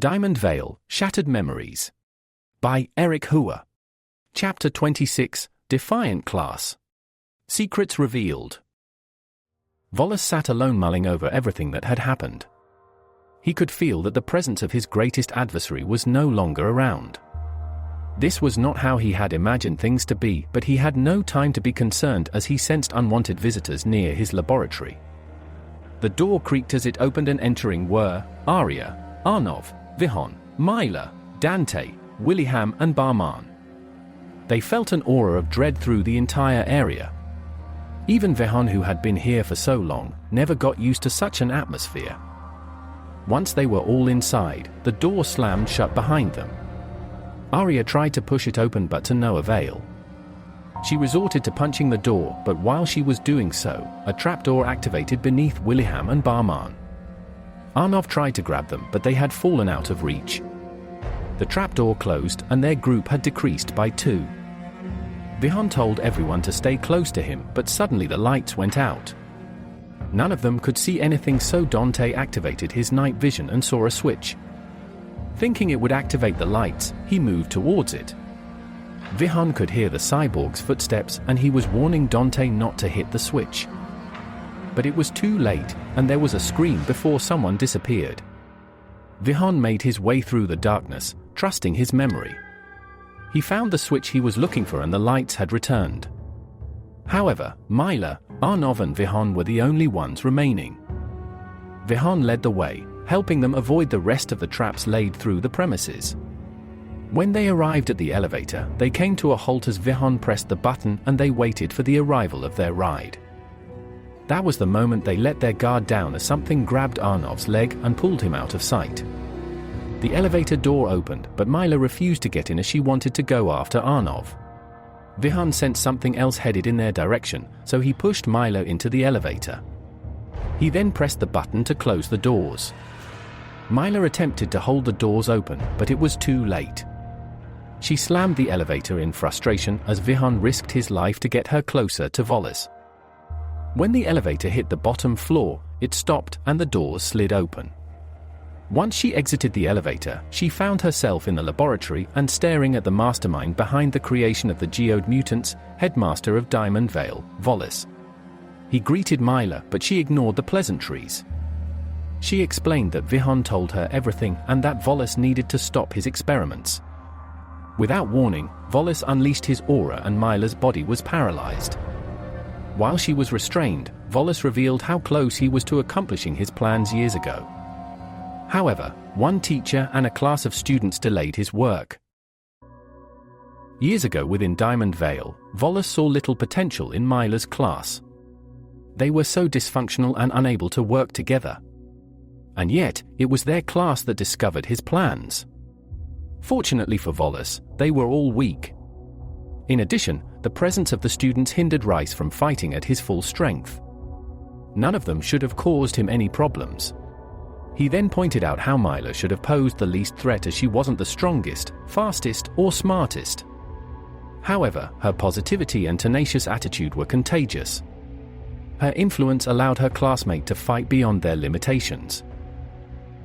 Diamondvale, Shattered Memories. By Eric Hua. Chapter 26, Defiant Class. Secrets Revealed. Volice sat alone mulling over everything that had happened. He could feel that the presence of his greatest adversary was no longer around. This was not how he had imagined things to be, but he had no time to be concerned as he sensed unwanted visitors near his laboratory. The door creaked as it opened, and entering were Arya, Arnov, Vihon, Myla, Dante, Willingham and Barman. They felt an aura of dread through the entire area. Even Vihon, who had been here for so long, never got used to such an atmosphere. Once they were all inside, the door slammed shut behind them. Arya tried to push it open, but to no avail. She resorted to punching the door, but while she was doing so, a trapdoor activated beneath Willingham and Barman. Arnov tried to grab them, but they had fallen out of reach. The trapdoor closed, and their group had decreased by 2. Vihon told everyone to stay close to him, but suddenly the lights went out. None of them could see anything, so Dante activated his night vision and saw a switch. Thinking it would activate the lights, he moved towards it. Vihon could hear the cyborg's footsteps, and he was warning Dante not to hit the switch. But it was too late, and there was a scream before someone disappeared. Vihon made his way through the darkness, trusting his memory. He found the switch he was looking for, and the lights had returned. However, Myla, Arnov and Vihon were the only ones remaining. Vihon led the way, helping them avoid the rest of the traps laid through the premises. When they arrived at the elevator, they came to a halt as Vihon pressed the button, and they waited for the arrival of their ride. That was the moment they let their guard down as something grabbed Arnov's leg and pulled him out of sight. The elevator door opened, but Myla refused to get in as she wanted to go after Arnov. Vihon sensed something else headed in their direction, so he pushed Myla into the elevator. He then pressed the button to close the doors. Myla attempted to hold the doors open, but it was too late. She slammed the elevator in frustration as Vihon risked his life to get her closer to Volice. When the elevator hit the bottom floor, it stopped and the doors slid open. Once she exited the elevator, she found herself in the laboratory and staring at the mastermind behind the creation of the geode mutants, headmaster of Diamondvale, Volice. He greeted Myla, but she ignored the pleasantries. She explained that Vihon told her everything and that Volice needed to stop his experiments. Without warning, Volice unleashed his aura and Myla's body was paralyzed. While she was restrained, Volice revealed how close he was to accomplishing his plans years ago. However, one teacher and a class of students delayed his work. Years ago within Diamondvale, Volice saw little potential in Myla's class. They were so dysfunctional and unable to work together. And yet, it was their class that discovered his plans. Fortunately for Volice, they were all weak. In addition, the presence of the students hindered Rice from fighting at his full strength. None of them should have caused him any problems. He then pointed out how Myla should have posed the least threat as she wasn't the strongest, fastest, or smartest. However, her positivity and tenacious attitude were contagious. Her influence allowed her classmate to fight beyond their limitations.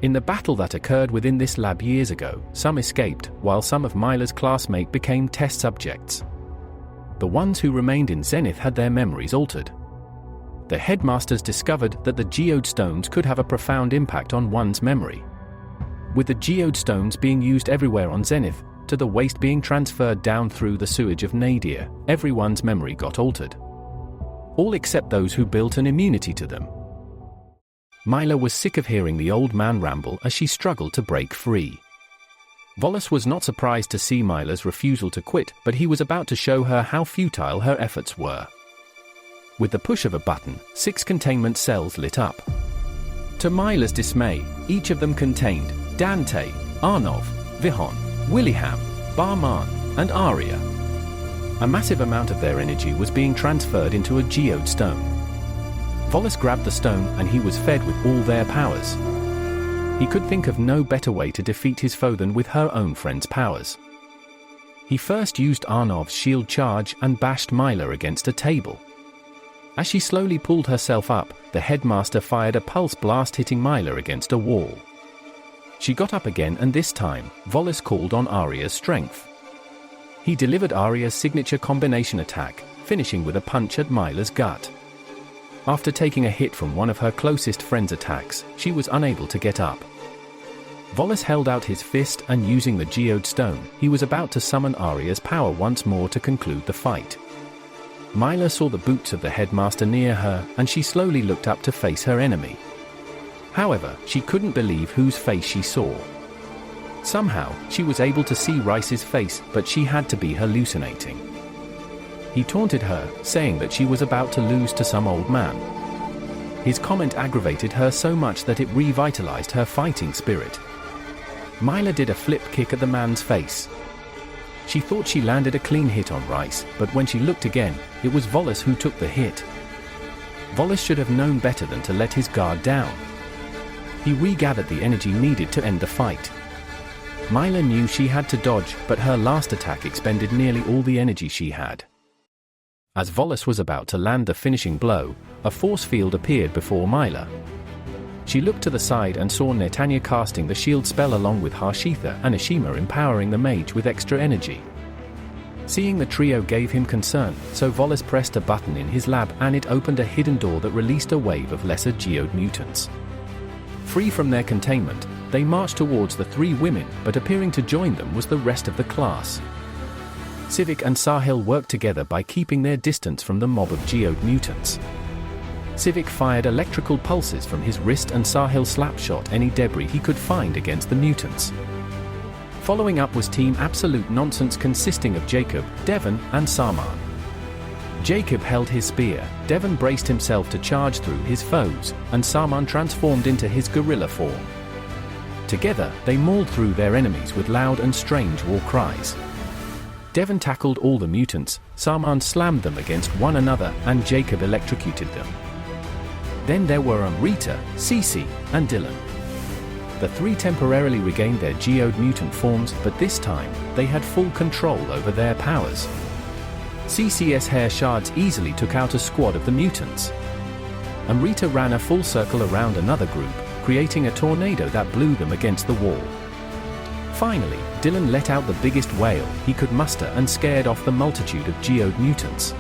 In the battle that occurred within this lab years ago, some escaped, while some of Myla's classmates became test subjects. The ones who remained in Zenith had their memories altered. The headmasters discovered that the geode stones could have a profound impact on one's memory. With the geode stones being used everywhere on Zenith, to the waste being transferred down through the sewage of Nadir, everyone's memory got altered. All except those who built an immunity to them. Myla was sick of hearing the old man ramble as she struggled to break free. Volice was not surprised to see Myla's refusal to quit, but he was about to show her how futile her efforts were. With the push of a button, 6 containment cells lit up. To Myla's dismay, each of them contained Dante, Arnov, Vihon, Willingham, Barman, and Arya. A massive amount of their energy was being transferred into a geode stone. Volice grabbed the stone and he was fed with all their powers. He could think of no better way to defeat his foe than with her own friend's powers. He first used Arnov's shield charge and bashed Myla against a table. As she slowly pulled herself up, the headmaster fired a pulse blast hitting Myla against a wall. She got up again, and this time, Volice called on Arya's strength. He delivered Arya's signature combination attack, finishing with a punch at Myla's gut. After taking a hit from one of her closest friend's attacks, she was unable to get up. Volice held out his fist, and using the geode stone, he was about to summon Arya's power once more to conclude the fight. Myla saw the boots of the headmaster near her, and she slowly looked up to face her enemy. However, she couldn't believe whose face she saw. Somehow, she was able to see Rice's face, but she had to be hallucinating. He taunted her, saying that she was about to lose to some old man. His comment aggravated her so much that it revitalized her fighting spirit. Myla did a flip kick at the man's face. She thought she landed a clean hit on Rice, but when she looked again, it was Volice who took the hit. Volice should have known better than to let his guard down. He regathered the energy needed to end the fight. Myla knew she had to dodge, but her last attack expended nearly all the energy she had. As Volice was about to land the finishing blow, a force field appeared before Myla. She looked to the side and saw Netanya casting the shield spell along with Harshitha and Ashima empowering the mage with extra energy. Seeing the trio gave him concern, so Volice pressed a button in his lab and it opened a hidden door that released a wave of lesser geode mutants. Free from their containment, they marched towards the three women, but appearing to join them was the rest of the class. Civic and Sahil worked together by keeping their distance from the mob of geode mutants. Civic fired electrical pulses from his wrist and Sahil slapshot any debris he could find against the mutants. Following up was Team Absolute Nonsense consisting of Jacob, Devon, and Sarman. Jacob held his spear, Devon braced himself to charge through his foes, and Sarman transformed into his gorilla form. Together, they mauled through their enemies with loud and strange war cries. Devon tackled all the mutants, Sarman slammed them against one another, and Jacob electrocuted them. Then there were Amrita, Cece, and Dylan. The three temporarily regained their geode mutant forms, but this time, they had full control over their powers. CC's hair shards easily took out a squad of the mutants. Amrita ran a full circle around another group, creating a tornado that blew them against the wall. Finally, Dylan let out the biggest wail he could muster and scared off the multitude of geode mutants.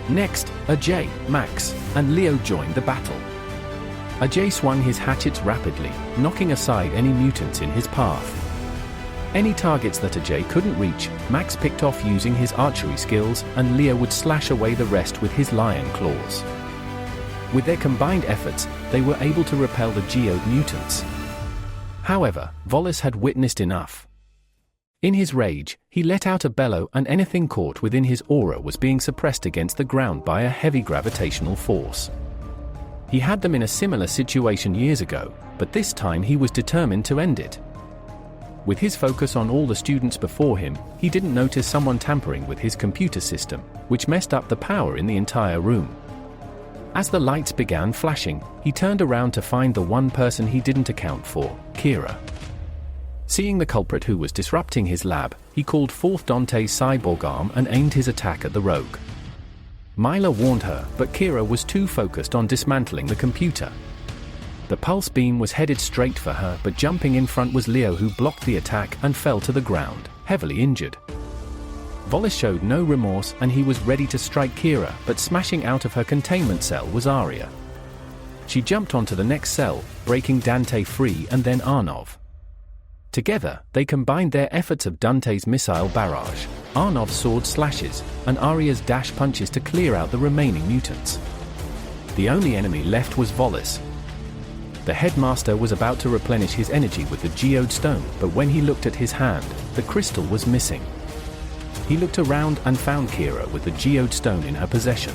Next, Ajay, Max, and Leo joined the battle. Ajay swung his hatchets rapidly, knocking aside any mutants in his path. Any targets that Ajay couldn't reach, Max picked off using his archery skills, and Leo would slash away the rest with his lion claws. With their combined efforts, they were able to repel the geode mutants. However, Volice had witnessed enough. In his rage, he let out a bellow, and anything caught within his aura was being suppressed against the ground by a heavy gravitational force. He had them in a similar situation years ago, but this time he was determined to end it. With his focus on all the students before him, he didn't notice someone tampering with his computer system, which messed up the power in the entire room. As the lights began flashing, he turned around to find the one person he didn't account for, Kira. Seeing the culprit who was disrupting his lab, he called forth Dante's cyborg arm and aimed his attack at the rogue. Myla warned her, but Kira was too focused on dismantling the computer. The pulse beam was headed straight for her, but jumping in front was Leo, who blocked the attack and fell to the ground, heavily injured. Volice showed no remorse and he was ready to strike Kira, but smashing out of her containment cell was Arya. She jumped onto the next cell, breaking Dante free and then Arnov. Together, they combined their efforts of Dante's missile barrage, Arnov's sword slashes, and Arya's dash punches to clear out the remaining mutants. The only enemy left was Volice. The headmaster was about to replenish his energy with the geode stone, but when he looked at his hand, the crystal was missing. He looked around and found Kira with the geode stone in her possession.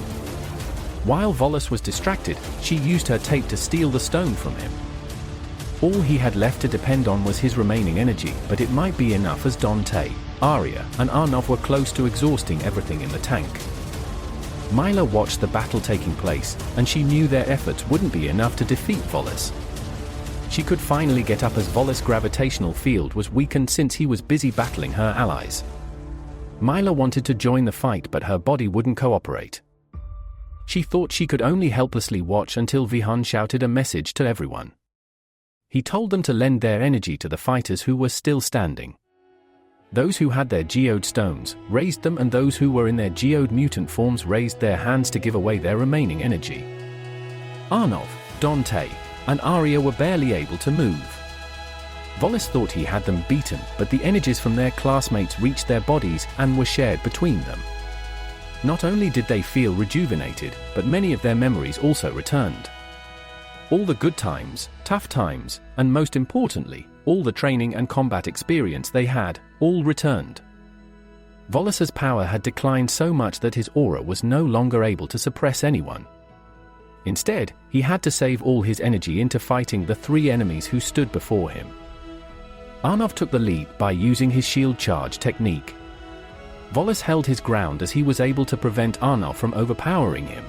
While Volice was distracted, she used her tape to steal the stone from him. All he had left to depend on was his remaining energy, but it might be enough as Dante, Arya, and Arnov were close to exhausting everything in the tank. Myla watched the battle taking place, and she knew their efforts wouldn't be enough to defeat Volice. She could finally get up as Volice's gravitational field was weakened since he was busy battling her allies. Myla wanted to join the fight, but her body wouldn't cooperate. She thought she could only helplessly watch until Vihan shouted a message to everyone. He told them to lend their energy to the fighters who were still standing. Those who had their geode stones raised them, and those who were in their geode mutant forms raised their hands to give away their remaining energy. Arnov, Dante, and Arya were barely able to move. Volice thought he had them beaten, but the energies from their classmates reached their bodies and were shared between them. Not only did they feel rejuvenated, but many of their memories also returned. All the good times, tough times, and most importantly, all the training and combat experience they had, all returned. Volice's power had declined so much that his aura was no longer able to suppress anyone. Instead, he had to save all his energy into fighting the three enemies who stood before him. Arnov took the lead by using his shield charge technique. Volice held his ground as he was able to prevent Arnov from overpowering him.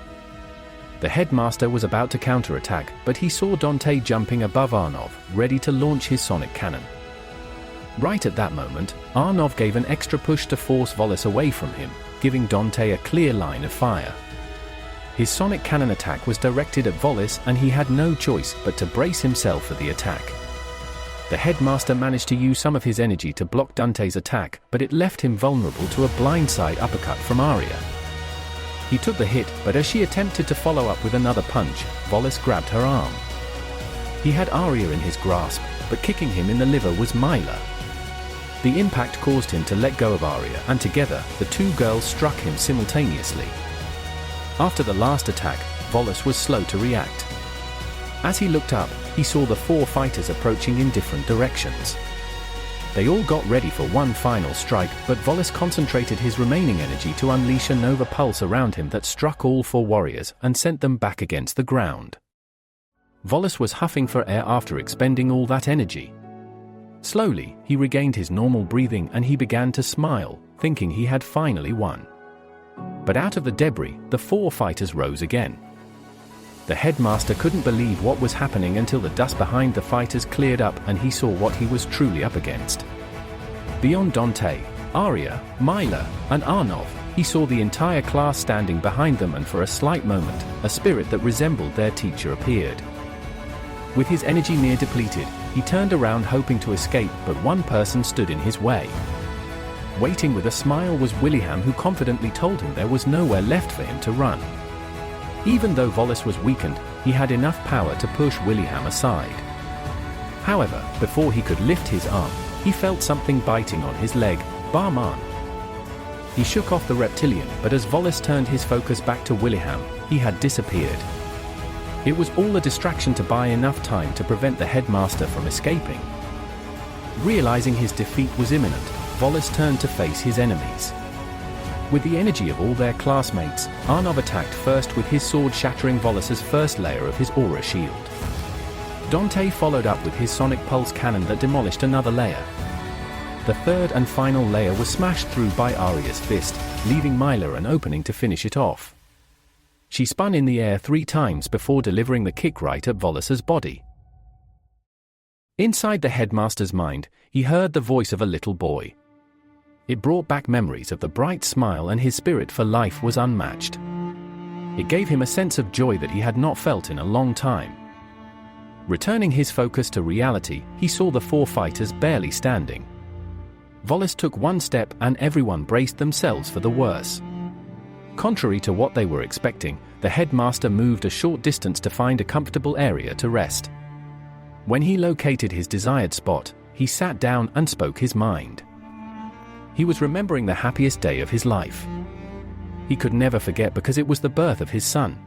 The headmaster was about to counterattack, but he saw Dante jumping above Arnov, ready to launch his sonic cannon. Right at that moment, Arnov gave an extra push to force Volice away from him, giving Dante a clear line of fire. His sonic cannon attack was directed at Volice, and he had no choice but to brace himself for the attack. The headmaster managed to use some of his energy to block Dante's attack, but it left him vulnerable to a blindside uppercut from Arya. He took the hit, but as she attempted to follow up with another punch, Volice grabbed her arm. He had Arya in his grasp, but kicking him in the liver was Myla. The impact caused him to let go of Arya, and together, the two girls struck him simultaneously. After the last attack, Volice was slow to react. As he looked up, he saw the four fighters approaching in different directions. They all got ready for one final strike, but Volice concentrated his remaining energy to unleash a Nova Pulse around him that struck all four warriors and sent them back against the ground. Volice was huffing for air after expending all that energy. Slowly, he regained his normal breathing and he began to smile, thinking he had finally won. But out of the debris, the four fighters rose again. The headmaster couldn't believe what was happening until the dust behind the fighters cleared up and he saw what he was truly up against. Beyond Dante, Arya, Myla, and Arnov, he saw the entire class standing behind them, and for a slight moment, a spirit that resembled their teacher appeared. With his energy near depleted, he turned around hoping to escape, but one person stood in his way. Waiting with a smile was Willingham, who confidently told him there was nowhere left for him to run. Even though Volice was weakened, he had enough power to push Willingham aside. However, before he could lift his arm, he felt something biting on his leg. Barman. He shook off the reptilian, but as Volice turned his focus back to Willingham, he had disappeared. It was all a distraction to buy enough time to prevent the headmaster from escaping. Realizing his defeat was imminent, Volice turned to face his enemies. With the energy of all their classmates, Arnov attacked first with his sword, shattering Volice's first layer of his aura shield. Dante followed up with his sonic pulse cannon that demolished another layer. The third and final layer was smashed through by Arya's fist, leaving Myla an opening to finish it off. She spun in the air 3 times before delivering the kick right at Volice's body. Inside the headmaster's mind, he heard the voice of a little boy. It brought back memories of the bright smile, and his spirit for life was unmatched. It gave him a sense of joy that he had not felt in a long time. Returning his focus to reality, he saw the 4 fighters barely standing. Volice took one step and everyone braced themselves for the worse. Contrary to what they were expecting, the headmaster moved a short distance to find a comfortable area to rest. When he located his desired spot, he sat down and spoke his mind. He was remembering the happiest day of his life. He could never forget because it was the birth of his son.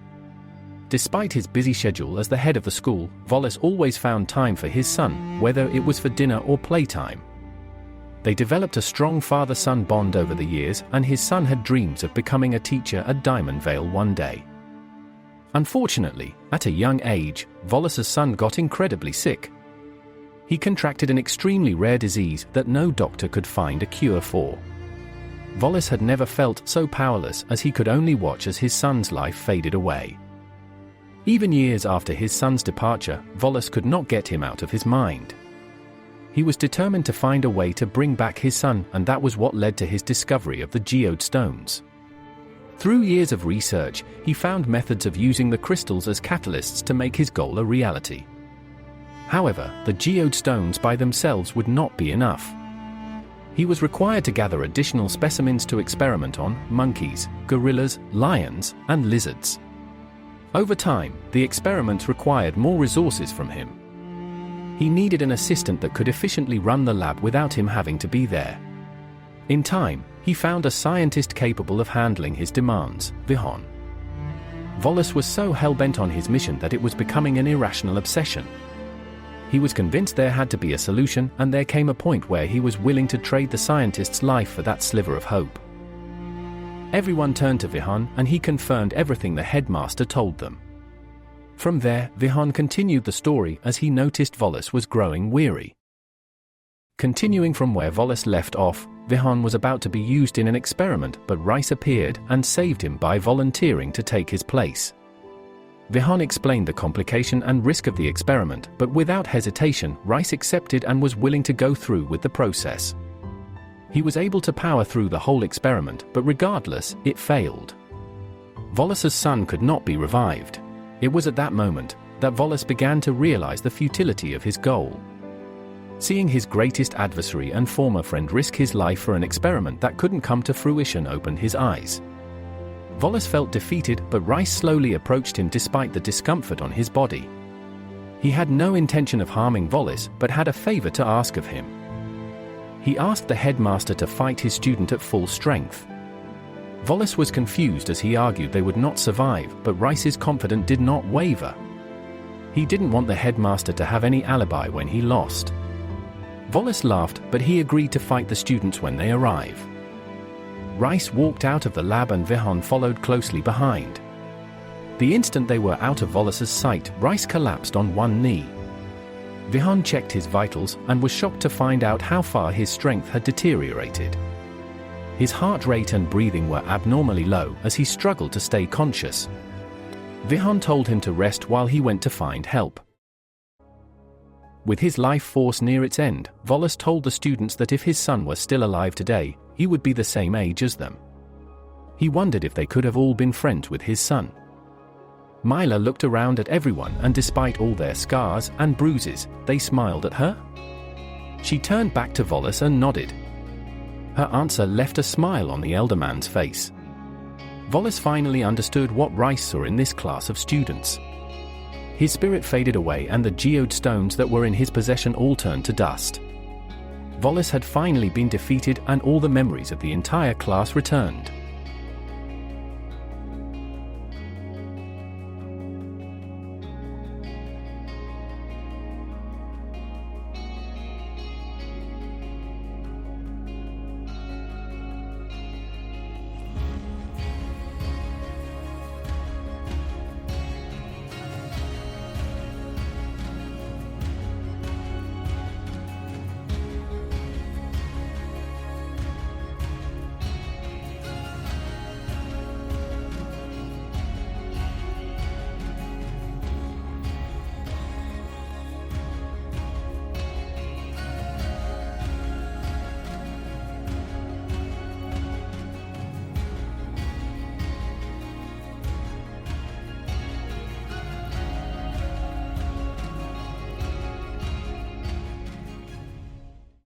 Despite his busy schedule as the head of the school, Volice always found time for his son, whether it was for dinner or playtime. They developed a strong father-son bond over the years, and his son had dreams of becoming a teacher at Diamondvale one day. Unfortunately, at a young age, Volice's son got incredibly sick. He contracted an extremely rare disease that no doctor could find a cure for. Volice had never felt so powerless, as he could only watch as his son's life faded away. Even years after his son's departure, Volice could not get him out of his mind. He was determined to find a way to bring back his son, and that was what led to his discovery of the geode stones. Through years of research, he found methods of using the crystals as catalysts to make his goal a reality. However, the geode stones by themselves would not be enough. He was required to gather additional specimens to experiment on: monkeys, gorillas, lions, and lizards. Over time, the experiments required more resources from him. He needed an assistant that could efficiently run the lab without him having to be there. In time, he found a scientist capable of handling his demands, Vihon. Volice was so hell-bent on his mission that it was becoming an irrational obsession. He was convinced there had to be a solution, and there came a point where he was willing to trade the scientist's life for that sliver of hope. Everyone turned to Vihon, and he confirmed everything the headmaster told them. From there, Vihon continued the story as he noticed Volice was growing weary. Continuing from where Volice left off, Vihon was about to be used in an experiment, but Roie appeared and saved him by volunteering to take his place. Vihon explained the complication and risk of the experiment, but without hesitation, Roie accepted and was willing to go through with the process. He was able to power through the whole experiment, but regardless, it failed. Volice's son could not be revived. It was at that moment that Volice began to realize the futility of his goal. Seeing his greatest adversary and former friend risk his life for an experiment that couldn't come to fruition opened his eyes. Volice felt defeated, but Roie slowly approached him despite the discomfort on his body. He had no intention of harming Volice, but had a favor to ask of him. He asked the headmaster to fight his student at full strength. Volice was confused as he argued they would not survive, but Roie's confidence did not waver. He didn't want the headmaster to have any alibi when he lost. Volice laughed, but he agreed to fight the students when they arrive. Roie walked out of the lab and Vihon followed closely behind. The instant they were out of Volice's sight, Roie collapsed on one knee. Vihon checked his vitals and was shocked to find out how far his strength had deteriorated. His heart rate and breathing were abnormally low as he struggled to stay conscious. Vihon told him to rest while he went to find help. With his life force near its end, Volice told the students that if his son were still alive today, he would be the same age as them. He wondered if they could have all been friends with his son. Myla looked around at everyone, and despite all their scars and bruises, they smiled at her. She turned back to Volice and nodded. Her answer left a smile on the elder man's face. Volice finally understood what Roie saw in this class of students. His spirit faded away and the geode stones that were in his possession all turned to dust. Volice had finally been defeated and all the memories of the entire class returned.